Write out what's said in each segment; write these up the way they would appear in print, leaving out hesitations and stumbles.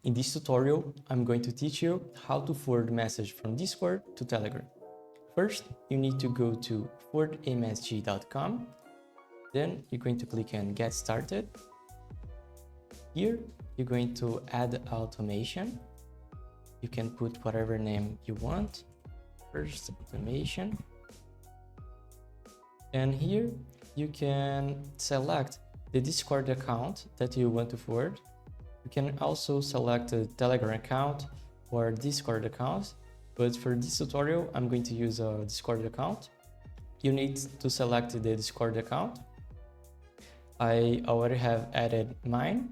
In this tutorial, I'm going to teach you how to forward message from Discord to Telegram. First, you need to go to ForwardMsg.com. Then you're going to click on Get Started. Here, you're going to add automation. You can put whatever name you want. First, automation. And here, you can select the Discord account that you want to forward. You can also select a Telegram account or Discord account, but for this tutorial, I'm going to use a Discord account. You need to select the Discord account. I already have added mine,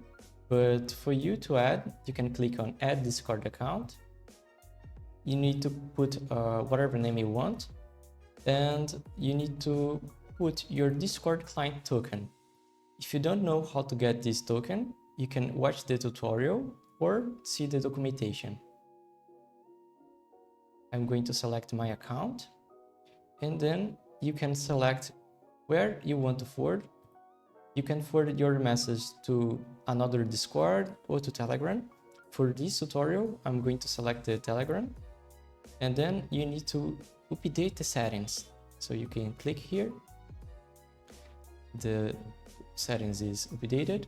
but for you to add, you can click on Add Discord account. You need to put whatever name you want, and you need to put your Discord client token. If you don't know how to get this token, you can watch the tutorial or see the documentation. I'm going to select my account, and then you can select where you want to forward. You can forward your message to another Discord or to Telegram. For this tutorial, I'm going to select the Telegram, and then you need to update the settings. So you can click here. The settings is updated.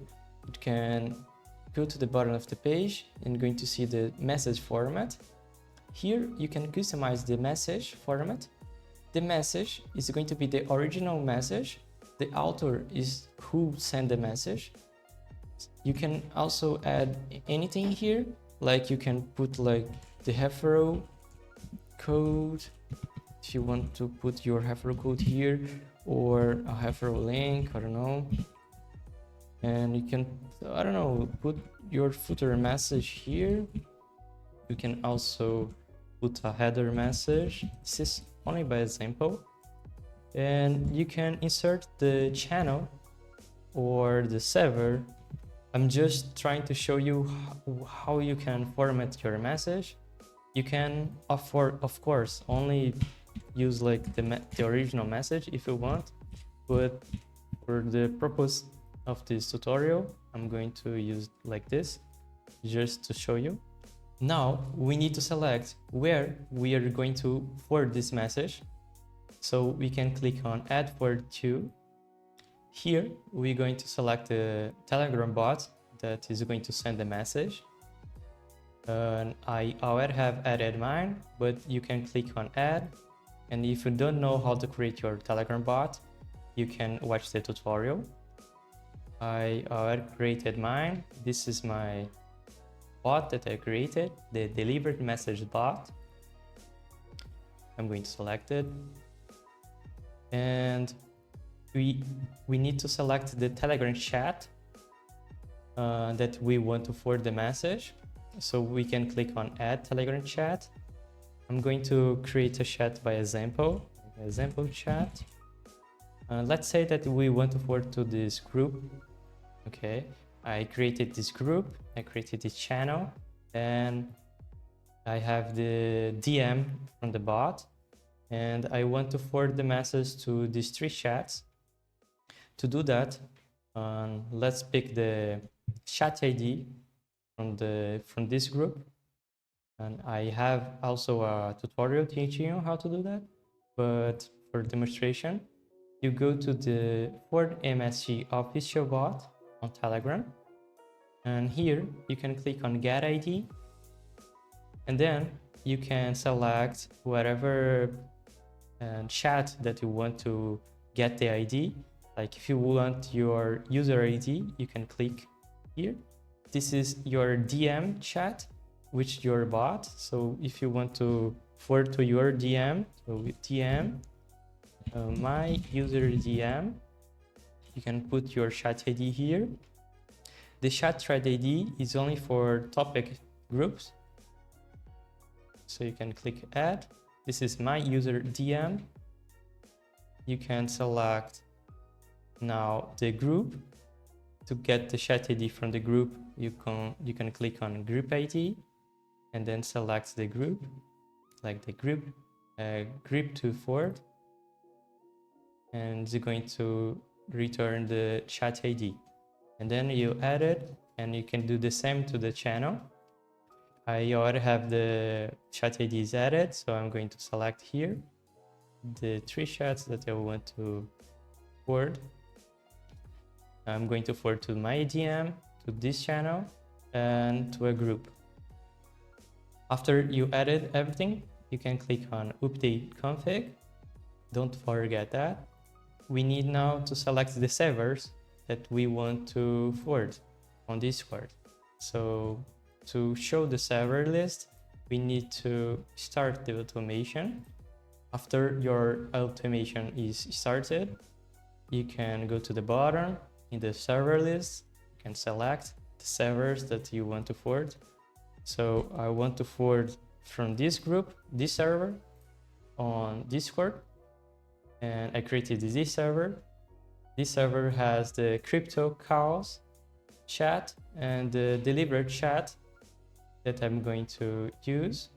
You can go to the bottom of the page and going to see the message format. Here you can customize the message format. The message is going to be the original message. The author is who sent the message. You can also add anything here, like you can put like the referral code, if you want to put your referral code here, or a referral link, I don't know. And you can, I don't know, put your footer message here. You can also put a header message. This is only by example. And you can insert the channel or the server. I'm just trying to show you how you can format your message. You can, of course, only use like the original message if you want, but for the purpose of this tutorial, I'm going to use like this just to show you. Now we need to select where we are going to forward this message. So we can click on Add Forward To. Here we're going to select the Telegram bot that is going to send the message. I already have added mine, but you can click on Add. And if you don't know how to create your Telegram bot, you can watch the tutorial. I already created mine. This is my bot that I created, the delivered message bot. I'm going to select it. And we need to select the Telegram chat that we want to forward the message. So we can click on Add Telegram chat. I'm going to create a chat by example chat. Let's say that we want to forward to this group. Okay, I created this group, I created this channel, and I have the DM from the bot, and I want to forward the message to these three chats. To do that, let's pick the chat ID from this group. And I have also a tutorial teaching you how to do that. But for demonstration, you go to the ForwardMsg official bot on Telegram. And here you can click on Get ID. And then you can select whatever chat that you want to get the ID. Like if you want your user ID, you can click here. This is your DM chat, which your bot. So if you want to forward to your DM, so with DM, my user DM, you can put your chat ID here. The chat thread ID is only for topic groups. So you can click Add. This is my user DM. You can select now the group. To get the chat ID from the group, you can click on Group ID and then select the group, like the group to forward, and it's going to return the chat ID. And then you add it, and you can do the same to the channel. I already have the chat IDs added, so I'm going to select here the 3 chats that I want to forward. I'm going to forward to my DM, to this channel, and to a group. After you added everything, you can click on Update Config. Don't forget that. We need now to select the servers that we want to forward on Discord. So to show the server list, we need to start the automation. After your automation is started, you can go to the bottom in the server list. You can select the servers that you want to forward. So I want to forward from this group, this server on Discord, and I created this server. This server has the crypto calls chat and the delivered chat that I'm going to use.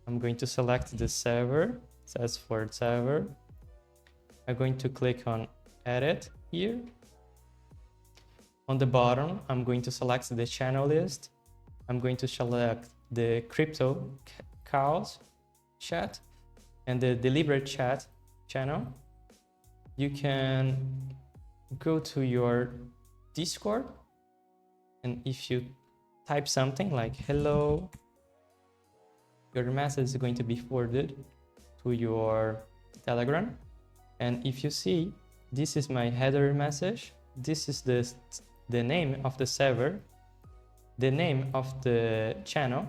I'm going to select the server, it says forward server. I'm going to click on edit here. On the bottom, I'm going to select the channel list. I'm going to select the crypto calls chat and the delivered chat channel. You can go to your Discord, and if you type something like hello, your message is going to be forwarded to your Telegram. And if you see, this is my header message. This is the name of the server, the name of the channel,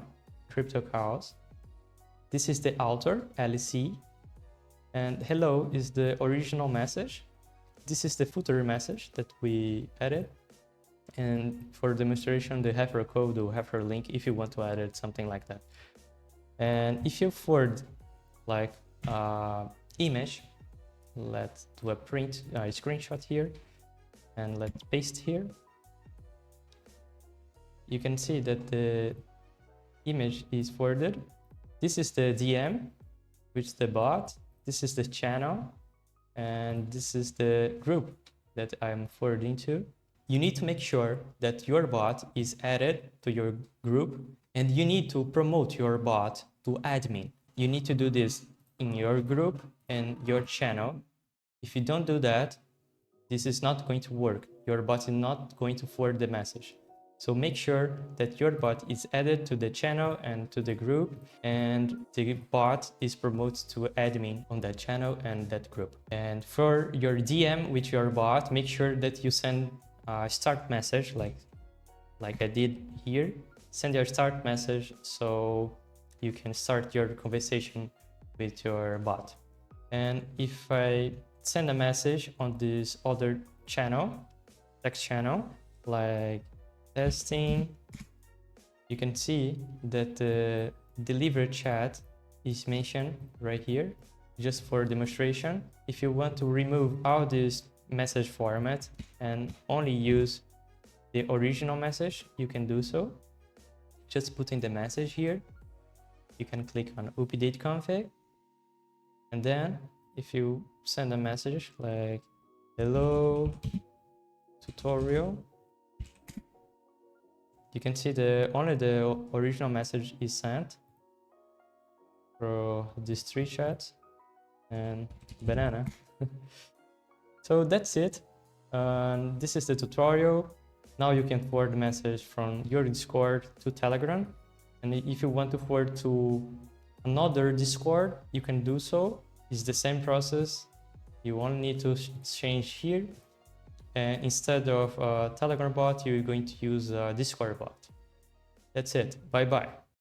crypto calls. This is the author, LC, and hello is the original message. This is the footer message that we added. And for demonstration, the heifer code or heifer link if you want to add something like that. And if you forward like image, let's do a print, a screenshot here, and let's paste here. You can see that the image is forwarded. This is the DM, which is the bot. This is the channel, and this is the group that I'm forwarding to. You need to make sure that your bot is added to your group, and you need to promote your bot to admin. You need to do this in your group and your channel. If you don't do that, this is not going to work. Your bot is not going to forward the message. So make sure that your bot is added to the channel and to the group, and the bot is promoted to admin on that channel and that group. And for your DM with your bot, make sure that you send a start message like I did here. Send your start message so you can start your conversation with your bot. And if I send a message on this other channel, text channel, like testing, you can see that the delivered chat is mentioned right here, just for demonstration. If you want to remove all this message format and only use the original message, you can do so. Just put in the message here. You can click on Update Config, and then if you send a message like hello tutorial, you can see only the original message is sent for these 3 chats and banana. So that's it. This is the tutorial. Now you can forward the message from your Discord to Telegram. And if you want to forward to another Discord, you can do so. It's the same process. You only need to change here. And instead of a Telegram bot, you're going to use a Discord bot. That's it. Bye-bye.